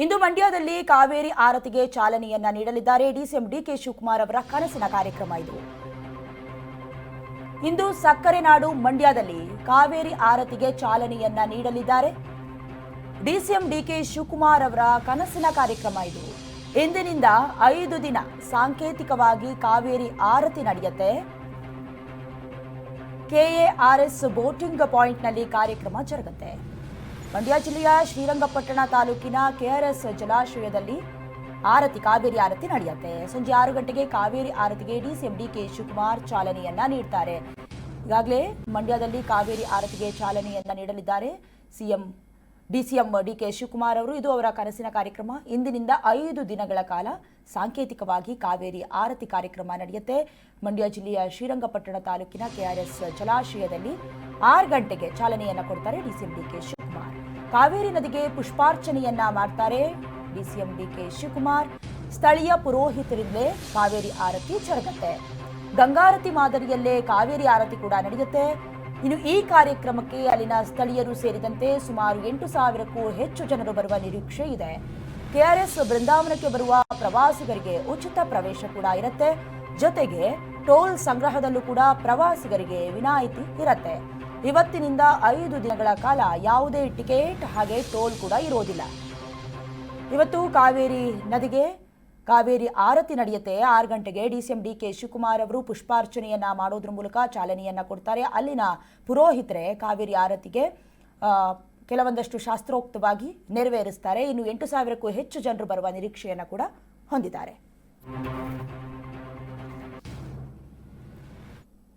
ಇಂದು ಮಂಡ್ಯದಲ್ಲಿ ಕಾವೇರಿ ಆರತಿಗೆ ಚಾಲನೆಯನ್ನ ನೀಡಲಿದ್ದಾರೆ DCM DK Shivakumar ಅವರ ಕನಸಿನ ಕಾರ್ಯಕ್ರಮ ಇದು. ಇಂದು ಸಕ್ಕರೆ ನಾಡು ಮಂಡ್ಯದಲ್ಲಿ ಕಾವೇರಿ ಆರತಿಗೆ ಚಾಲನೆಯನ್ನ ನೀಡಲಿದ್ದಾರೆ ಡಿಸಿಎಂ ಡಿಕೆ ಶಿವಕುಮಾರ್ ಅವರ ಕನಸಿನ ಕಾರ್ಯಕ್ರಮ ಇದು. ಇಂದಿನಿಂದ 5 ದಿನ ಸಾಂಕೇತಿಕವಾಗಿ ಕಾವೇರಿ ಆರತಿ ನಡೆಯುತ್ತೆ. ಕೆಎಆರ್ಎಸ್ ಬೋಟಿಂಗ್ ಪಾಯಿಂಟ್ನಲ್ಲಿ ಕಾರ್ಯಕ್ರಮ ಜರುಗುತ್ತೆ. ಮಂಡ್ಯ ಜಿಲ್ಲೆಯ ಶ್ರೀರಂಗಪಟ್ಟಣ ತಾಲೂಕಿನ ಕೆಆರ್ಎಸ್ ಜಲಾಶಯದಲ್ಲಿ ಕಾವೇರಿ ಆರತಿ ನಡೆಯುತ್ತೆ. ಸಂಜೆ 6 ಗಂಟೆಗೆ ಕಾವೇರಿ ಆರತಿಗೆ ಡಿಸಿಎಂ ಡಿಕೆ ಶಿವಕುಮಾರ್ ಚಾಲನೆಯನ್ನ ನೀಡುತ್ತಾರೆ. ಈಗಾಗಲೇ ಮಂಡ್ಯದಲ್ಲಿ ಕಾವೇರಿ ಆರತಿಗೆ ಚಾಲನೆಯನ್ನ ನೀಡಲಿದ್ದಾರೆ ಡಿಸಿಎಂ ಡಿಕೆ ಶಿವಕುಮಾರ್ ಅವರು. ಇದು ಅವರ ಕನಸಿನ ಕಾರ್ಯಕ್ರಮ. ಇಂದಿನಿಂದ 5 ದಿನಗಳ ಕಾಲ ಸಾಂಕೇತಿಕವಾಗಿ ಕಾವೇರಿ ಆರತಿ ಕಾರ್ಯಕ್ರಮ ನಡೆಯುತ್ತೆ. ಮಂಡ್ಯ ಜಿಲ್ಲೆಯ ಶ್ರೀರಂಗಪಟ್ಟಣ ತಾಲೂಕಿನ ಕೆಆರ್ಎಸ್ ಜಲಾಶಯದಲ್ಲಿ 6 ಗಂಟೆಗೆ ಚಾಲನೆಯನ್ನ ಕೊಡ್ತಾರೆ ಡಿಸಿಎಂ ಡಿಕೆ ಶಿವಕುಮಾರ್. ಕಾವೇರಿ ನದಿಗೆ ಪುಷ್ಪಾರ್ಚನೆಯನ್ನ ಮಾಡ್ತಾರೆ ಡಿಸಿಎಂ ಡಿಕೆ ಶಿವಕುಮಾರ್. ಸ್ಥಳೀಯ ಪುರೋಹಿತರಿಂದಲೇ ಕಾವೇರಿ ಆರತಿ ಜರುಗುತ್ತೆ. ಗಂಗಾರತಿ ಮಾದರಿಯಲ್ಲೇ ಕಾವೇರಿ ಆರತಿ ಕೂಡ ನಡೆಯುತ್ತೆ. ಇನ್ನು ಈ ಕಾರ್ಯಕ್ರಮಕ್ಕೆ ಅಲ್ಲಿನ ಸ್ಥಳೀಯರು ಸೇರಿದಂತೆ ಸುಮಾರು 8,000ಕ್ಕೂ ಹೆಚ್ಚು ಜನರು ಬರುವ ನಿರೀಕ್ಷೆ ಇದೆ. ಕೆಆರ್ಎಸ್ ಬೃಂದಾವನಕ್ಕೆ ಬರುವ ಪ್ರವಾಸಿಗರಿಗೆ ಉಚಿತ ಪ್ರವೇಶ ಕೂಡ ಇರುತ್ತೆ. ಜೊತೆಗೆ ಟೋಲ್ ಸಂಗ್ರಹದಲ್ಲೂ ಕೂಡ ಪ್ರವಾಸಿಗರಿಗೆ ವಿನಾಯಿತಿ ಇರುತ್ತೆ. ಇವತ್ತಿನಿಂದ 5 ದಿನಗಳ ಕಾಲ ಯಾವುದೇ ಟಿಕೆಟ್ ಹಾಗೆ ಟೋಲ್ ಕೂಡ ಇರೋದಿಲ್ಲ. ಇವತ್ತು ಕಾವೇರಿ ನದಿಗೆ ಕಾವೇರಿ ಆರತಿ ನಡೆಯುತ್ತೆ. 6 ಗಂಟೆಗೆ ಡಿಸಿಎಂ ಡಿಕೆ ಶಿವಕುಮಾರ್ ಅವರು ಪುಷ್ಪಾರ್ಚನೆಯನ್ನ ಮಾಡೋದ್ರ ಮೂಲಕ ಚಾಲನೆಯನ್ನ ಕೊಡ್ತಾರೆ. ಅಲ್ಲಿನ ಪುರೋಹಿತರೆ ಕಾವೇರಿ ಆರತಿಗೆ ಕೆಲವೊಂದಷ್ಟು ಶಾಸ್ತ್ರೋಕ್ತವಾಗಿ ನೆರವೇರಿಸ್ತಾರೆ. ಇನ್ನು 8,000ಕ್ಕೂ ಹೆಚ್ಚು ಜನರು ಬರುವ ನಿರೀಕ್ಷೆಯನ್ನು ಕೂಡ ಹೊಂದಿದ್ದಾರೆ.